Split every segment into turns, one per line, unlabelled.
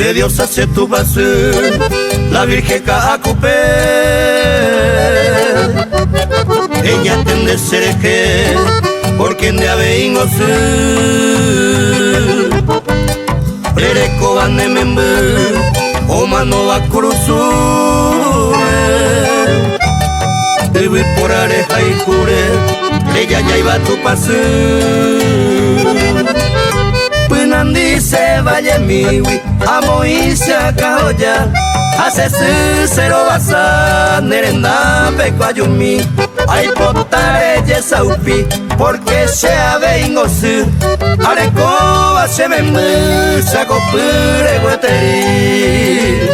se Dios hace tu basú, la Virgen Cacupé. Ella tende sereje, porque en de avein osu. Prereco bande membu, o mano va cruzu. Debe por areja y cure, ella ya iba tu pasu. Punandi se vaya miwi, amo y se acabó ya. Hace su cero basa, nerenda peco ayumi. Ay potare yesa upi, porque se avein osu. Areco va se me mu, saco pure gueteri.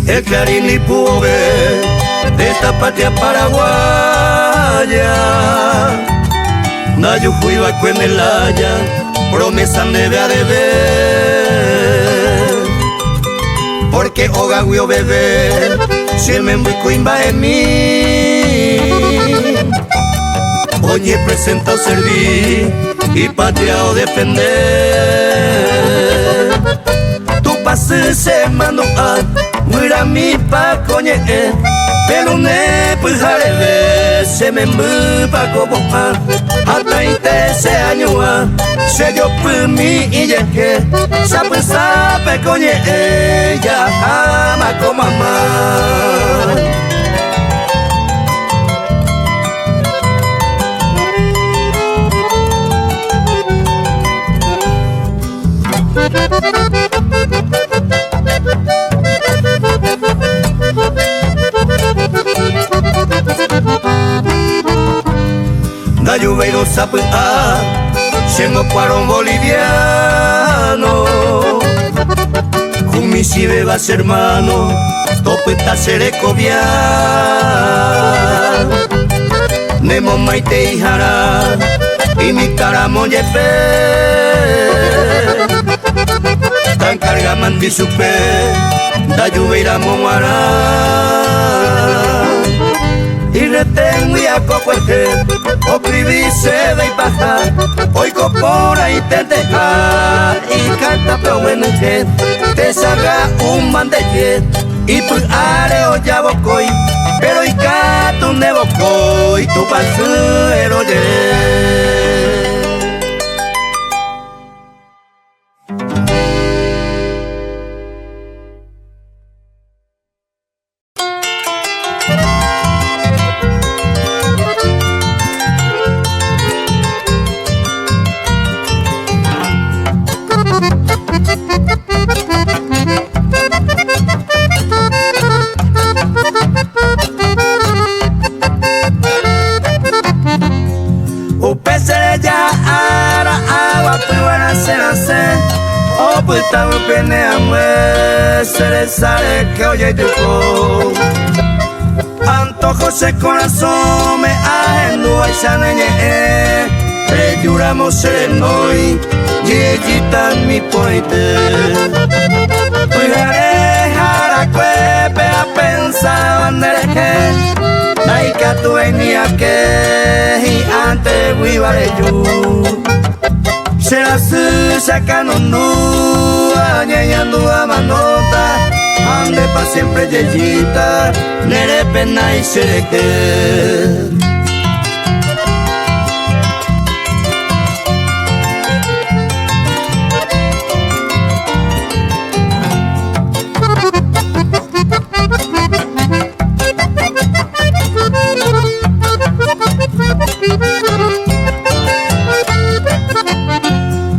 El clarín y pube de esta patria paraguaya. Nayo fui vaco en el haya, promesa debe a deber. Porque ogaguio bebé, si el membo y cuimba en mí. Oye, presenta o servir y patria o defender. Tu pase se mando a mira mi pa coñe, pelune pues jarebe se me mu pa como hasta inte se añua se dio pues mi y que sabe coñe ya ama como mamá. Da lluvero sape a siendo cuarón boliviano. Con mi si bebas hermano, topeta serecovia. Nemo maite y jara, y mi cara moyepe. Tan carga mandi supe, da lluvera moara. Y retengo y a cocuete, o privice de baja, hoy copora y te deja, y canta pero bueno que te salga un mandelle, y pues areo ya bocoy, pero y cato un nebocoy, tu pasero ye. Sare que oye tu voz, antojo ese corazón me agendo a esa neñe, reyuramos serenoi, yeyita mi poite, cuidaré jaracuepe a pensar bandereje, naika tu venía que y antes huibare yo, será su sacanondu, añayando a manota. Ande pa siempre yeyita, nere pena y sereque.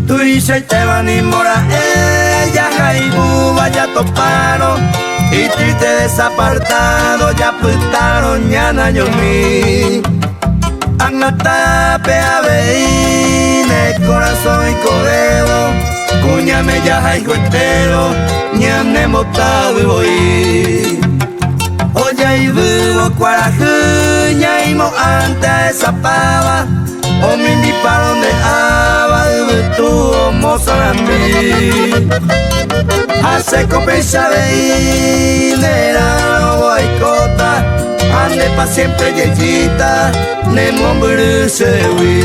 Tu dice te van y mora ella, jaibu vaya toparon. Y triste desapartado ya putaron ñana yo mi Anatape a veine corazón y codedo Cuñame ya hay juetero ñane motado y voy Oye y vivo cuarajuña y mo ante esa pava O mi para donde aba tu mozo a mí. Hace compensa de inera boicota, ande pa siempre yeyita, ne mombru sewi.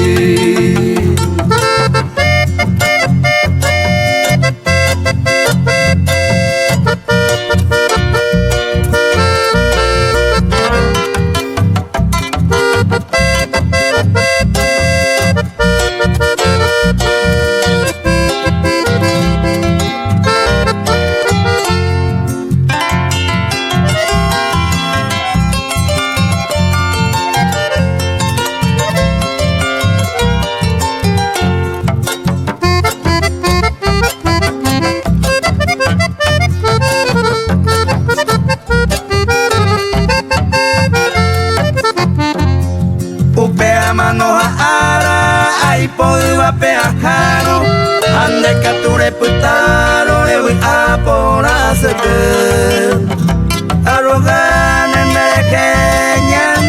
Ande capture putaro le voy a por hacer arrogante me que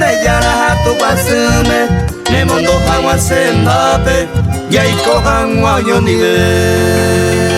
de ya tu pasume ne mundo agua se nape y ahí cojan guayo nivel.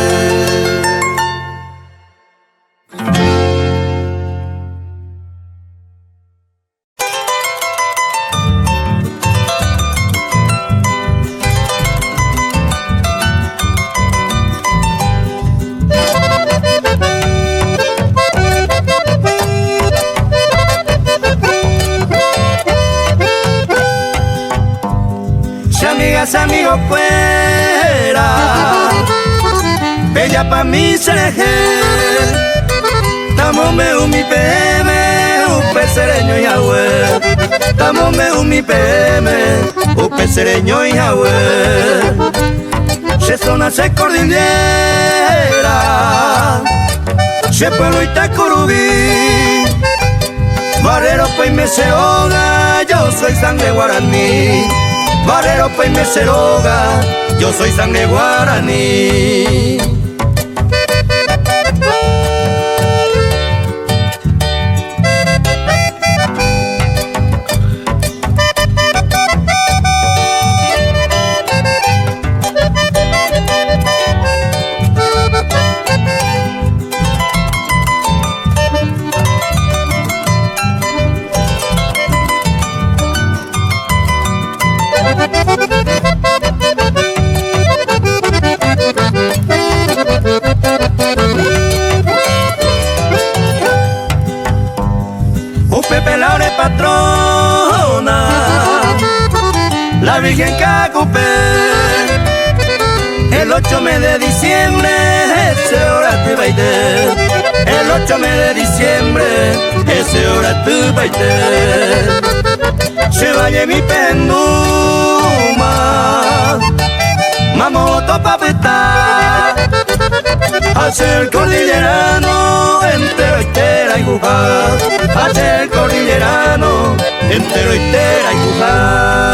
Amigos fuera, bella pa' mi cereje, tamome mi PM, upe sereño y agüe, tamome mi PM, upe sereño y agüe, se zona se cordillera, se pueblo y tacurubí, barrero pues me se ahoga, yo soy sangre guaraní. Barrero pues me ceroga, yo soy sangre guaraní. Patrona, la Virgen Cacupé, el 8 mes de diciembre, ese hora tu baile, el 8 mes de diciembre, ese hora tu baile, se vaya mi penduma, mamoto papeta, hacer cordillerano, entero entera y jugar, hacer cordillerano, entero entera y jugar.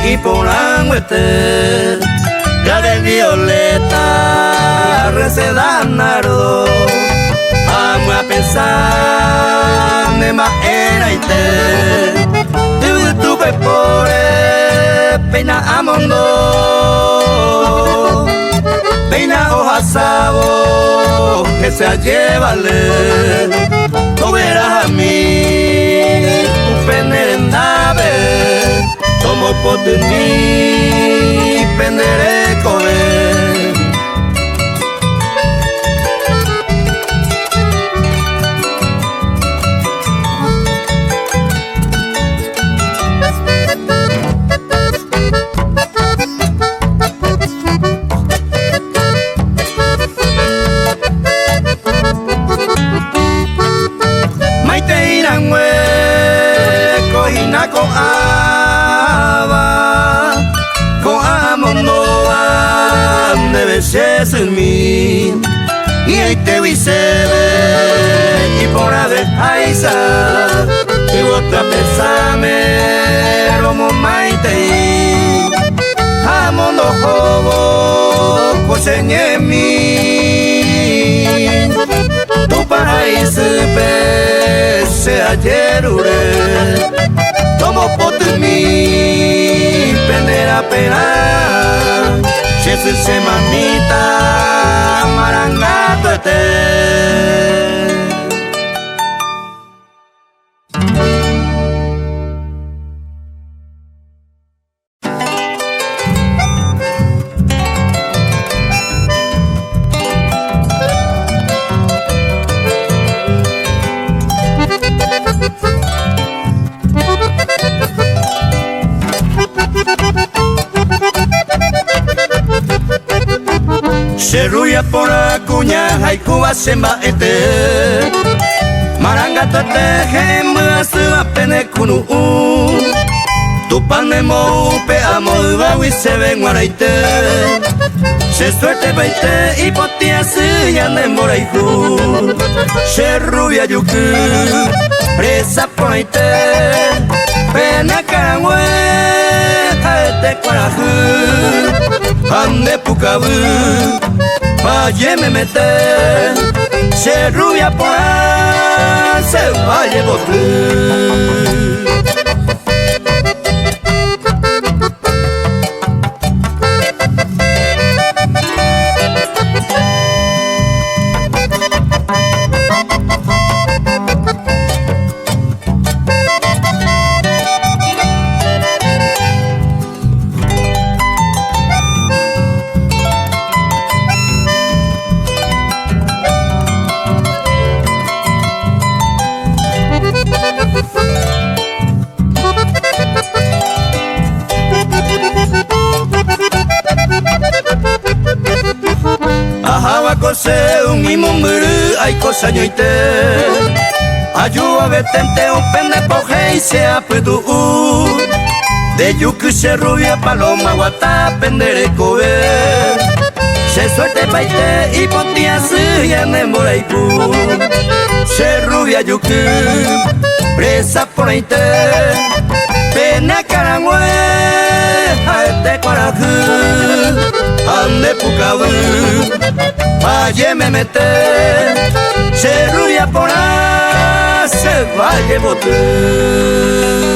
Y por angüete, ya de violeta, receda nardo, amo a pensar, me maena y te, tu pepore, peina amondo, peina hoja sabo, que se llévale, tú verás a mí, un penerendave. Como potení pendere comer. Maite ira y te visebe y por haber aisa y otra pesame romo maite amo no jobo coseñemi tu paraíso se ayerure tomo potumi penera pena Jesus se mamita marangato se ruya por acuña haikuba semba ete maranga tate hemba suba pene kunu tu pane mo pe amo bawi se ven guaraite se suerte baite y potia se ya ne moraiku se ruya yuku presa poite pena karangwe kaete kwarahu ande pukabu Valle me mete, se rubia por ahí, se valle bote. Kose un imumuru ay cosa ñoite ayuda betente un pende poje y se apedu de yuku se rubia paloma guata pendere kobe se suerte baite y potia se ya ne moraiku se rubia yuku presa por aite pena karangwe aete kwaraku ande pukabu Valle me mete, se rubia por ahí, se valle bote.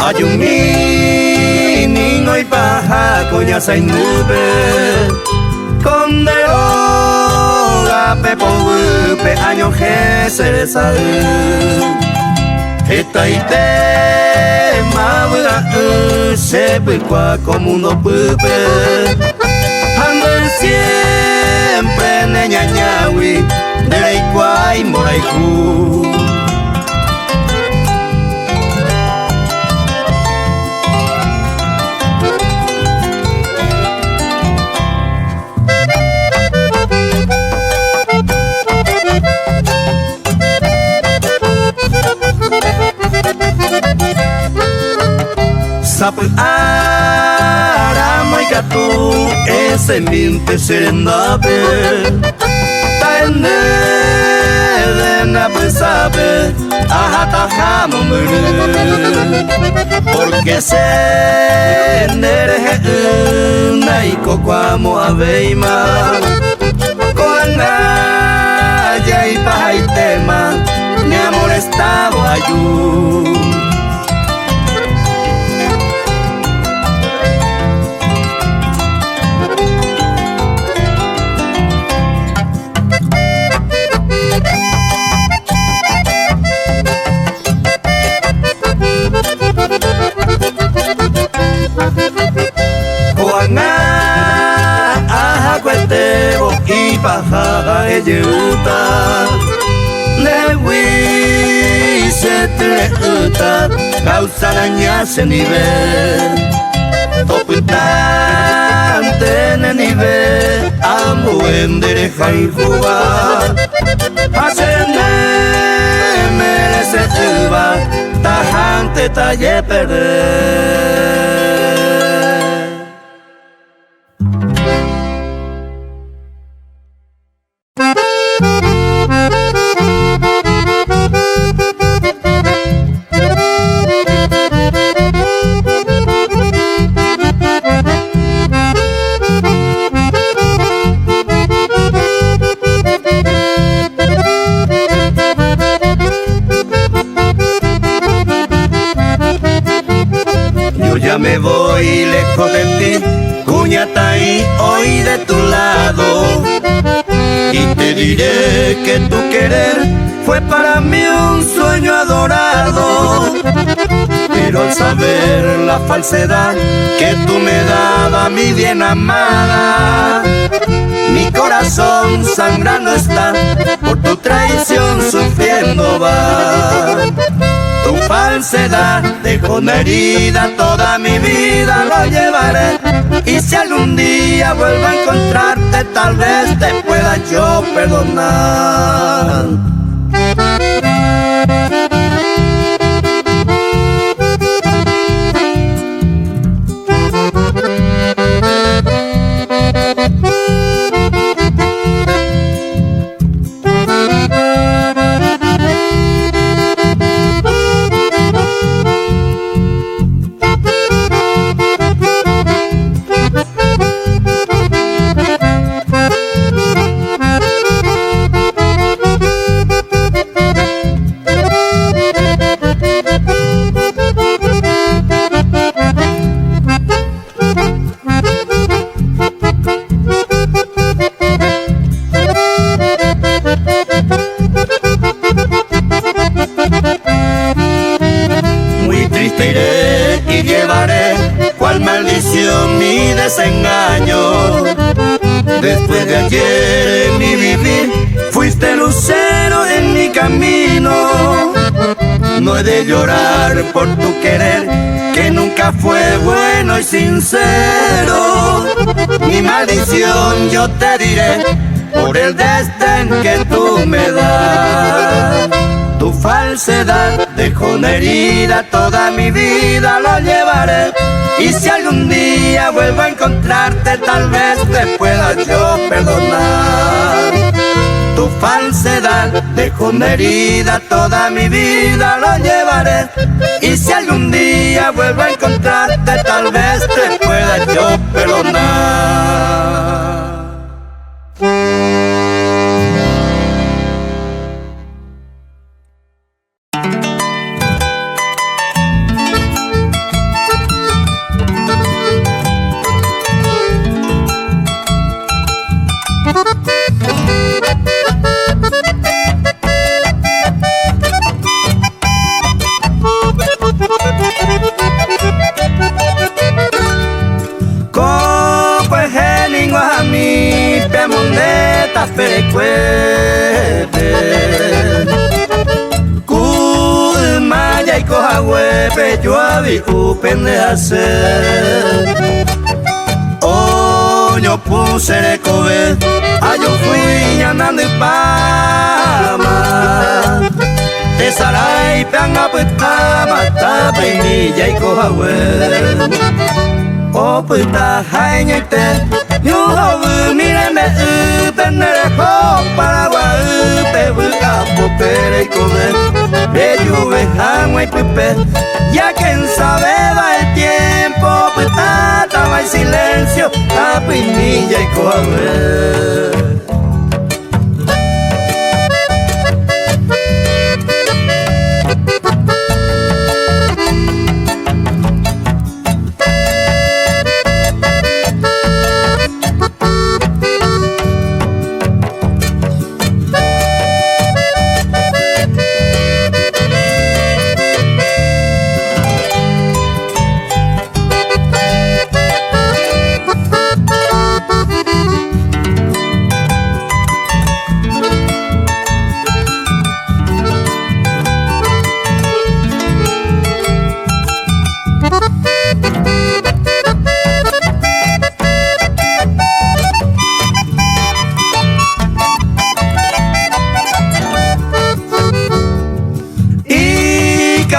Ayumi niño y paja coña sai nube con de oga pepo pe año que se sal esta ite mabra se picua como uno pupe ando siempre neña ñawi de igual moraiku Sapu arama y gatu ese minte serendabe taende de na pensabe ajata jamomuru porque se nereje naiko kwamo aveima koana ya y pajaitema mi amor estaba ayú paja yuta ne wi se tere uta Gauzaraina zen nibe Toputan tenen nibe Amuen dere jaihua Hasene mereze uba Tajante talle perder Ya me voy lejos de ti, Cuñataí, hoy de tu lado. Y te diré que tu querer fue para mí un sueño adorado. Pero al saber la falsedad que tú me dabas, mi bien amada, mi corazón sangrando está, por tu traición sufriendo va. Tu falsedad dejó una herida, toda mi vida lo llevaré. Y si algún día vuelvo a encontrarte, tal vez te pueda yo perdonar. Mi desengaño. Después de ayer en mi vivir fuiste lucero en mi camino. No he de llorar por tu querer, que nunca fue bueno y sincero. Mi maldición yo te diré por el destén que tú me das. Tu falsedad dejó una herida, toda mi vida lo llevaré. Y si algún día vuelvo a encontrarte, tal vez te pueda yo perdonar. Tu falsedad dejó una herida, toda mi vida lo llevaré. Y si algún día vuelvo a encontrarte, tal vez te pueda yo perdonar. Perecuepe Kulmaya y Cojahuepe Yuavi upende hacer Oño pusere kobe Ayo fui llanando y pama Te sarai peanga putama Tape y Cojahuepe O puta jaña y te Yuhobu mireme upenere ko Paraguay upe buka popere y come Beyuve jangua y pupe Ya quien sabe va el tiempo Puta tama y silencio Apinilla y coabe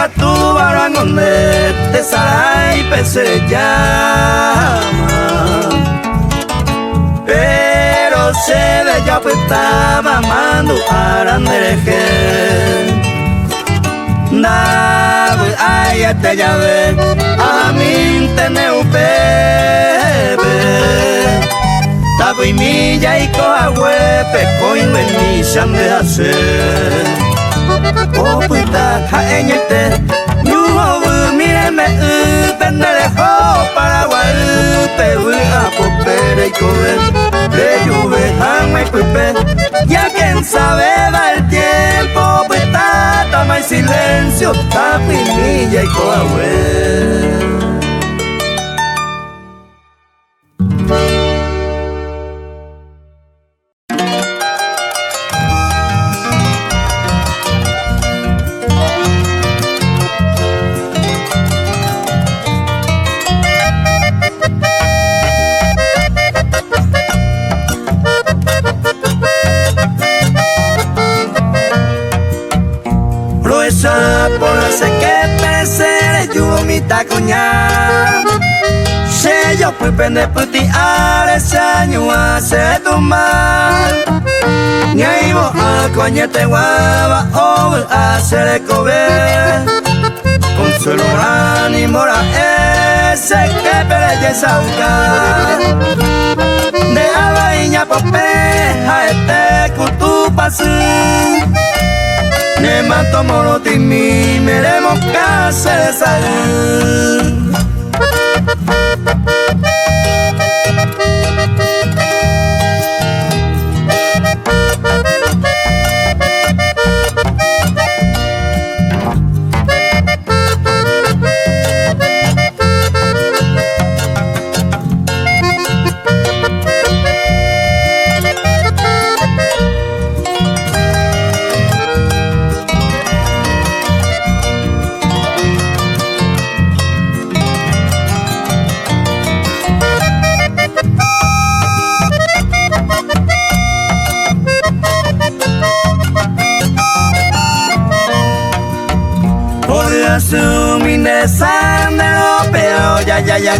tu barangonde te sarai pese llama. Pero se ve ya pues está mamando arandereje. Dabe ay te llave a mí te bebe. Dabe mi ya y coa huepe coin mi san de hacer. Oh puta caeñete yuo mire me pendejo Paraguay te voy a popere y comer de lluve jamás pepe. Ya quien sabe va el tiempo pues tama y silencio tapimilla y coahuel. Por la sé que pensé yo mi tacuña se yo fui pende puti ale saño hace tu mal ni ahí vos a coñete guava o hacer comer consuelo ánimo la ese que pereye sauca de abaiña popeja este cutu pasú. Ne mato morotimi, meremos casa de salud.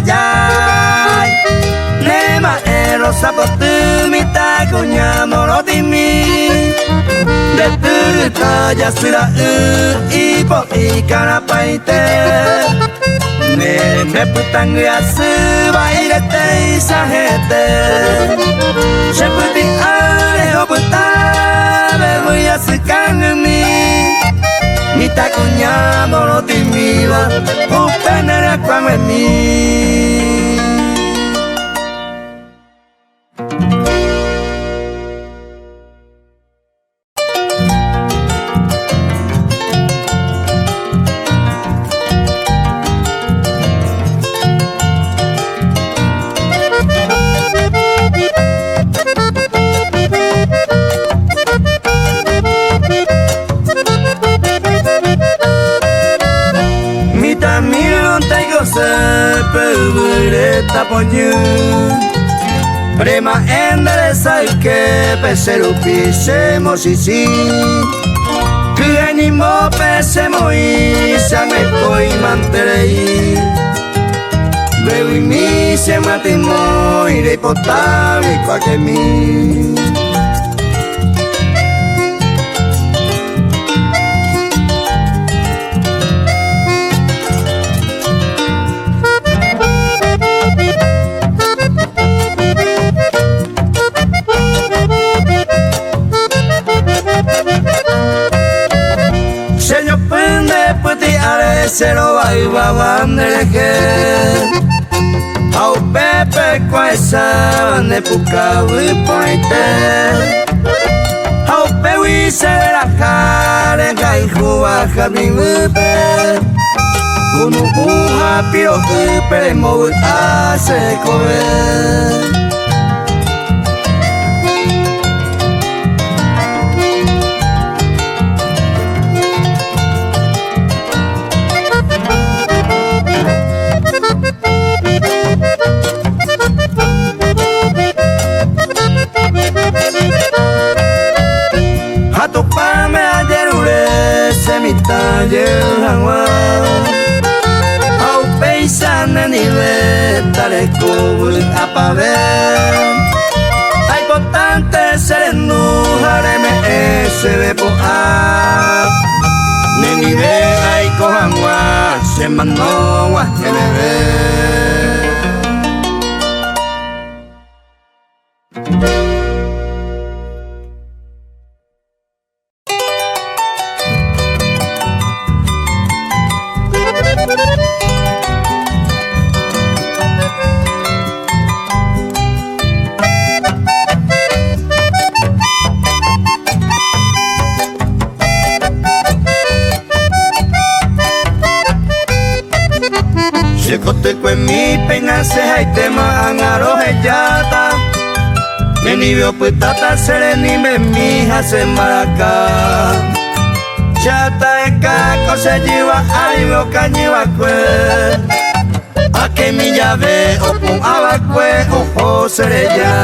Ya Nema ero sapotu mi takunya morotimi de tuta ya sura ipo ikarapaite me putang ya subaire te isahete se puti ale oputa me voy a secarme mi takunya morotimi va upenera kwame mi. Prima endereza el que pesero pisemos y sí que animo pesemos y se me coi manterei bebo y mi se matimo y de potable pa que mi se lo va y va bandereje au pepe kwa esa bande puka wi pointe au pewi se la kare gai huwa kami wipe unu uha piro pere mo ase koe. Atopame ayer ure se mi taller agua. Au paisane ni ve tareco a paver. Hay potente serenu hareme ese ve po a. Ni ve ay cohamwa se mano wa geneve. Kote kwe mi pena se haite ma angaro hejata. Neni vio putata sereni me mi hase maraka. Chata eka kose jiwa alivio kanyiwa kwe. Ake mi llave opun abakwe ojo sereya.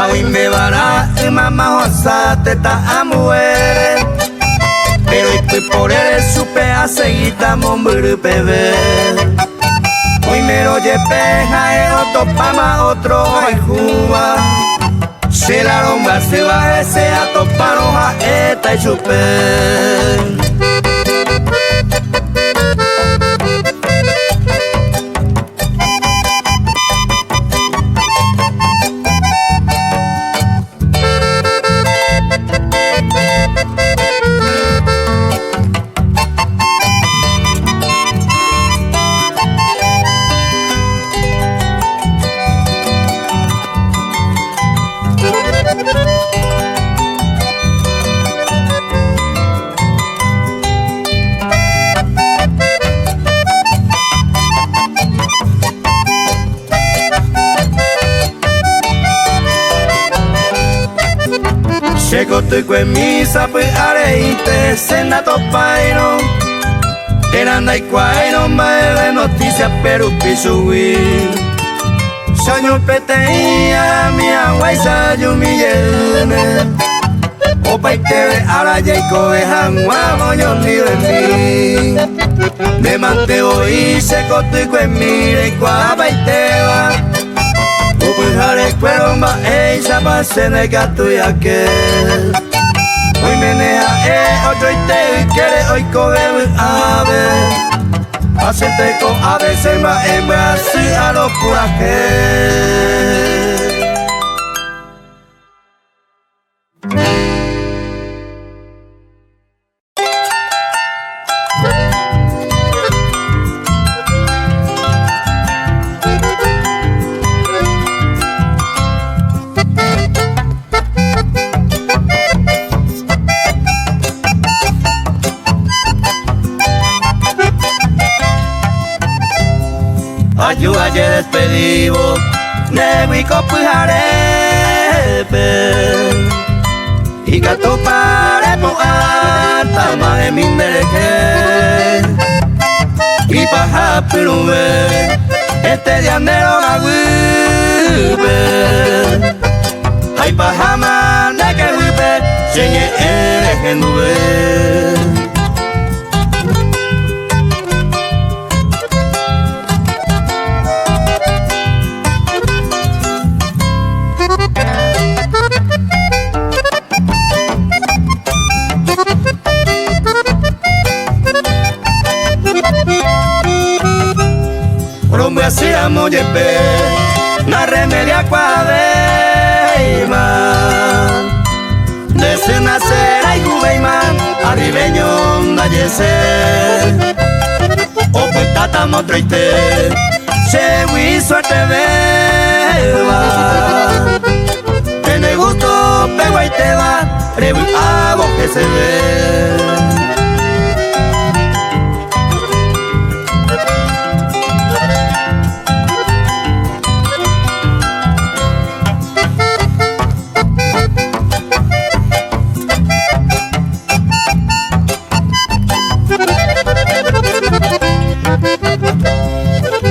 Awi me vara mama hosa teta amuere. Pero y por él supe a seguir tamo bebé. Hoy me lo llepeja otro pama otro hay juba. Si la longa se va ese a topar hoja esta y chupe. Llegó tu misa pues areite senda topaino. Eranda y cuaino maele noticias pero pisuí. Soño peteía mi agua y sayo mi llene. Opa y te ve ahora ya y cobejan guamo yo ni de mí. Me manteo y seco tu mire y cuaba y te va. Pues haré cuero ma esa pase de gato y aquel. Hoy meneja otro y te quiere hoy coger ave. Hacerte con ave se ma en Brasil a los corajes. Yo ayer despedido de Huicopo y Jarepe y gato pare po alta más de mi mereque y paja pirube este diandero la huipe hay paja manda que huipe señe eres que nube. Rompe así a moyepe, na remedia cuadeima. Desde nacer hay cubeima, arribeño dayese. O pues tata motroite, se hui suerte beba. Tiene gusto, pego y te va, rebu hago que se ve.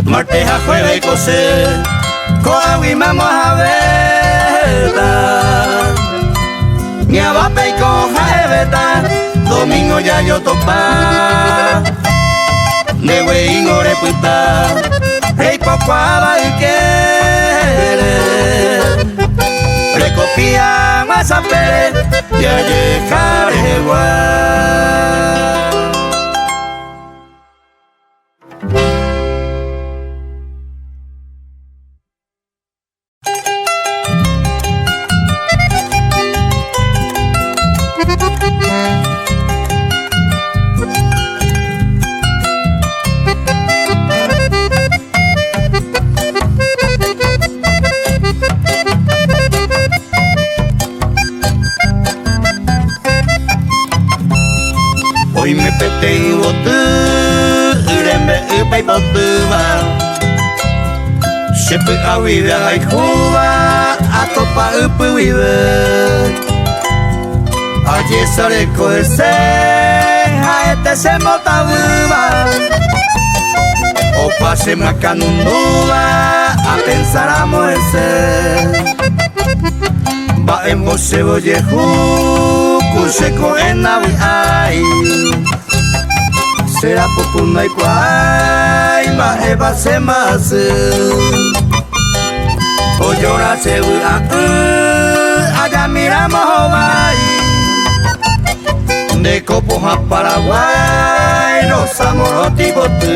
Martes a jueves y coser, coahui vamos a ver. Ni a vape y coja eveta, domingo ya yo topar. puta rei poco vai querer recopia más a pere ya llegar igual. Hoy me pete y botu, urembe upai botu ma. Shepu awiwe hai huwa, atopa upu wiwe. Aji sore koese, haete se motawuma. Opa se makanunua, a pensar a moese. Ba emo se voye hu. Kuseko enawi ai Será poco nai kwai Ma eba se masu O llora se wu a Allá miramos Hawaii De Copoja Paraguay Los amoros tibotu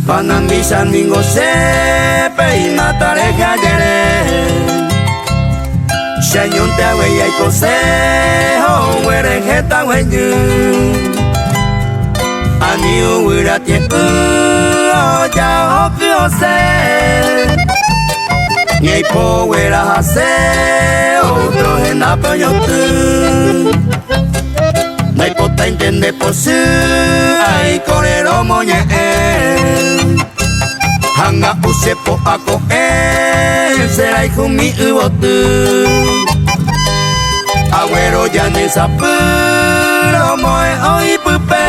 Panambisan mingo sepe y matareja yere Shayon te awe y consejo Were jeta wenyu Aniu wira tiempo Ya oki ose Nyei po wera hase Otro hena peyotu Nai pota intende posu Ai korero moñe Hanga usepo ako Serai kumi uotu Agüero ya ne sapuro Moe oi pupe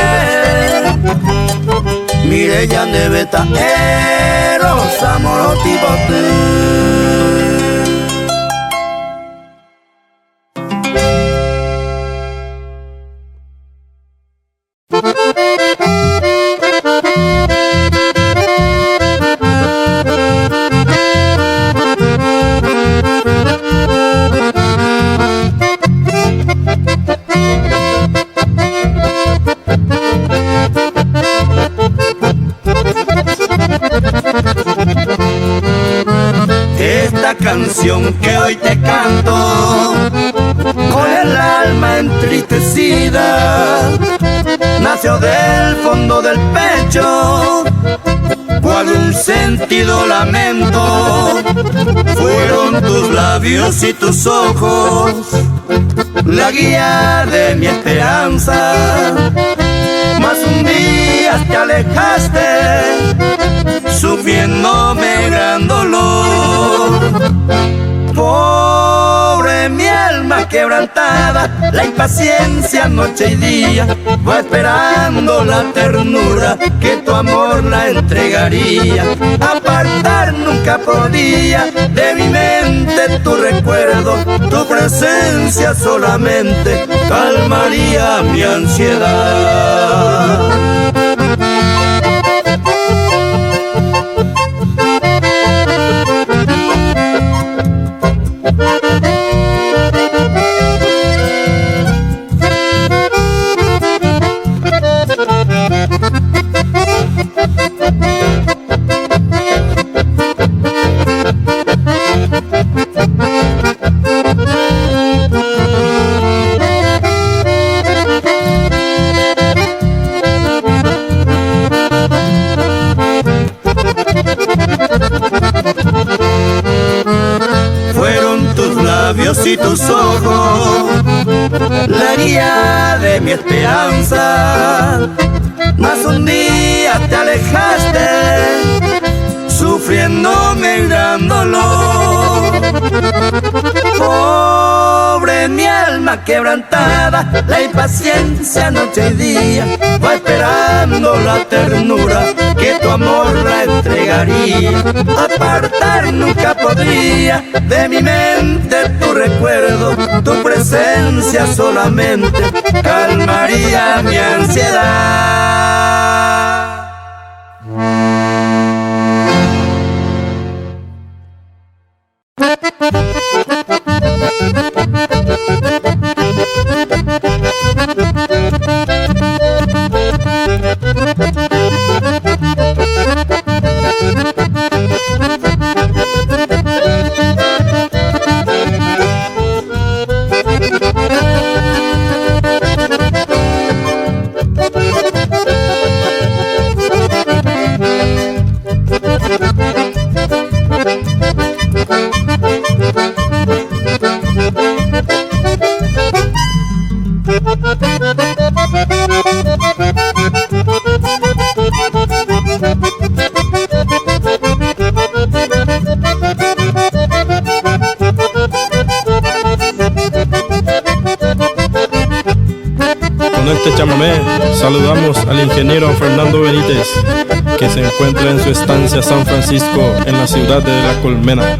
Mire ya ne beta Eros amoro tibotu Esta canción que hoy te canto con el alma entristecida nació del fondo del pecho cual un sentido lamento fueron tus labios y tus ojos la guía de mi esperanza mas un día te alejaste sufriéndome gran dolor. Pobre mi alma quebrantada, la impaciencia noche y día va esperando la ternura que tu amor la entregaría. Apartar nunca podía de mi mente tu recuerdo, tu presencia solamente calmaría mi ansiedad. tus ojos, la guía de mi esperanza. Mas un día te alejaste, sufriéndome el gran dolor. Pobre mi alma quebrantada, la impaciencia noche y día va esperando la ternura que tu amor la entregaría. Apartar nunca podría de mi mente tu recuerdo, tu presencia solamente calmaría mi ansiedad.
Con este chamamé saludamos al ingeniero Fernando Benítez, que se encuentra en su estancia San Francisco en la ciudad de La Colmena.